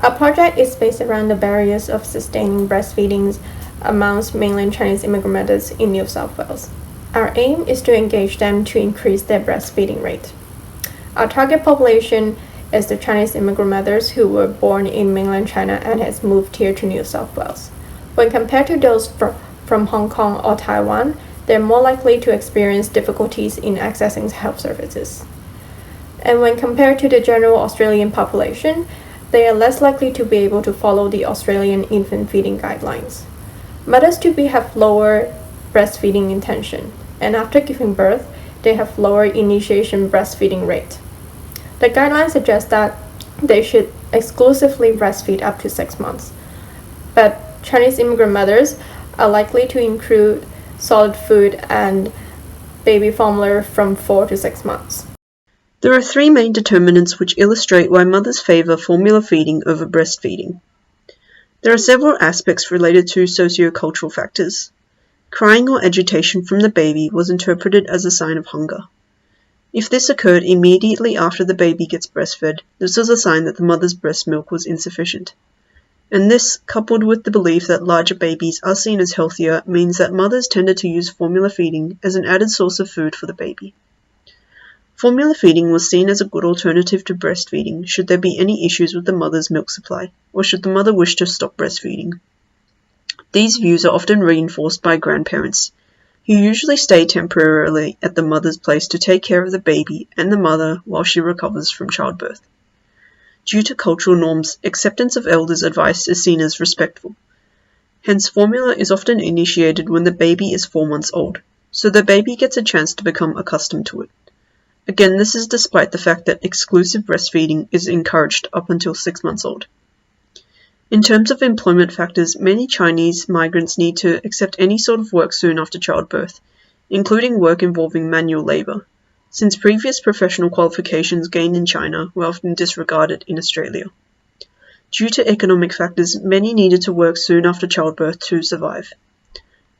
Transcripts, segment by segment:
Our project is based around the barriers of sustaining breastfeeding amongst mainland Chinese immigrant mothers in New South Wales. Our aim is to engage them to increase their breastfeeding rate. Our target population is the Chinese immigrant mothers who were born in mainland China and has moved here to New South Wales. When compared to those from Hong Kong or Taiwan, they're more likely to experience difficulties in accessing health services. And when compared to the general Australian population, they are less likely to be able to follow the Australian infant feeding guidelines. Mothers have lower breastfeeding intention, and after giving birth, they have lower initiation breastfeeding rate. The guidelines suggest that they should exclusively breastfeed up to 6 months, but Chinese immigrant mothers are likely to include solid food and baby formula from 4 to 6 months. There are three main determinants which illustrate why mothers favour formula feeding over breastfeeding. There are several aspects related to socio-cultural factors. Crying or agitation from the baby was interpreted as a sign of hunger. If this occurred immediately after the baby gets breastfed, this was a sign that the mother's breast milk was insufficient. And this, coupled with the belief that larger babies are seen as healthier, means that mothers tended to use formula feeding as an added source of food for the baby. Formula feeding was seen as a good alternative to breastfeeding should there be any issues with the mother's milk supply, or should the mother wish to stop breastfeeding. These views are often reinforced by grandparents, who usually stay temporarily at the mother's place to take care of the baby and the mother while she recovers from childbirth. Due to cultural norms, acceptance of elders' advice is seen as respectful. Hence, formula is often initiated when the baby is 4 months old, so the baby gets a chance to become accustomed to it. Again, this is despite the fact that exclusive breastfeeding is encouraged up until 6 months old. In terms of employment factors, many Chinese migrants need to accept any sort of work soon after childbirth, including work involving manual labour, since previous professional qualifications gained in China were often disregarded in Australia. Due to economic factors, many needed to work soon after childbirth to survive.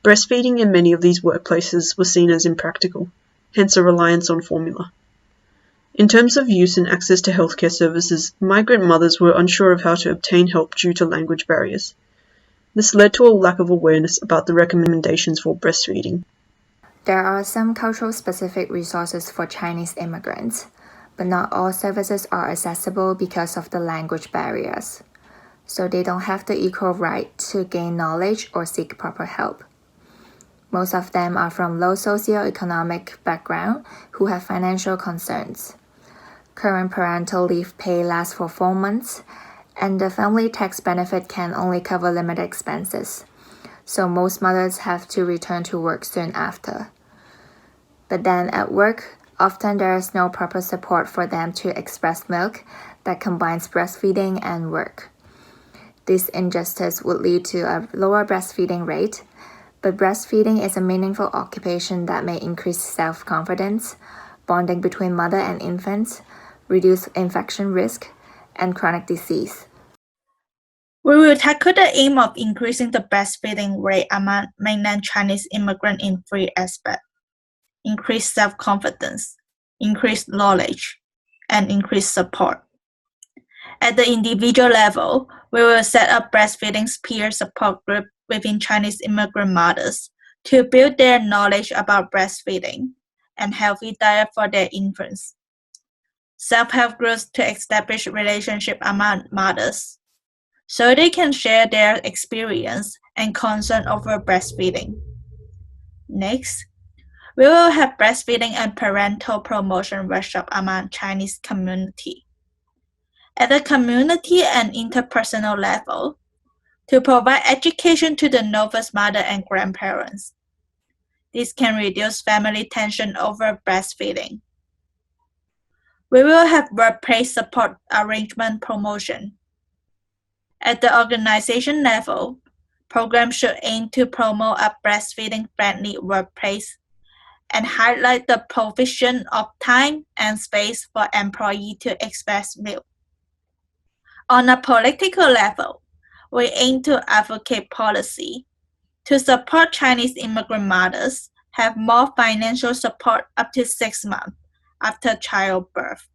Breastfeeding in many of these workplaces was seen as impractical, hence a reliance on formula. In terms of use and access to healthcare services, migrant mothers were unsure of how to obtain help due to language barriers. This led to a lack of awareness about the recommendations for breastfeeding. There are some cultural-specific resources for Chinese immigrants, but not all services are accessible because of the language barriers. So they don't have the equal right to gain knowledge or seek proper help. Most of them are from low socioeconomic background who have financial concerns. Current parental leave pay lasts for 4 months, and the family tax benefit can only cover limited expenses, so most mothers have to return to work soon after. But then at work, often there is no proper support for them to express milk that combines breastfeeding and work. This injustice would lead to a lower breastfeeding rate, but breastfeeding is a meaningful occupation that may increase self-confidence, bonding between mother and infants, reduce infection risk, and chronic disease. We will tackle the aim of increasing the breastfeeding rate among mainland Chinese immigrants in 3 aspects: increased self-confidence, increased knowledge, and increased support. At the individual level, we will set up breastfeeding peer support group within Chinese immigrant mothers to build their knowledge about breastfeeding and healthy diet for their infants. Self-help groups to establish relationship among mothers, so they can share their experience and concern over breastfeeding. Next, we will have breastfeeding and parental promotion workshop among Chinese community. At the community and interpersonal level, to provide education to the novice mother and grandparents. This can reduce family tension over breastfeeding. We will have workplace support arrangement promotion. At the organization level, programs should aim to promote a breastfeeding-friendly workplace and highlight the provision of time and space for employees to express milk. On a political level, we aim to advocate policy to support Chinese immigrant mothers have more financial support up to 6 months after childbirth.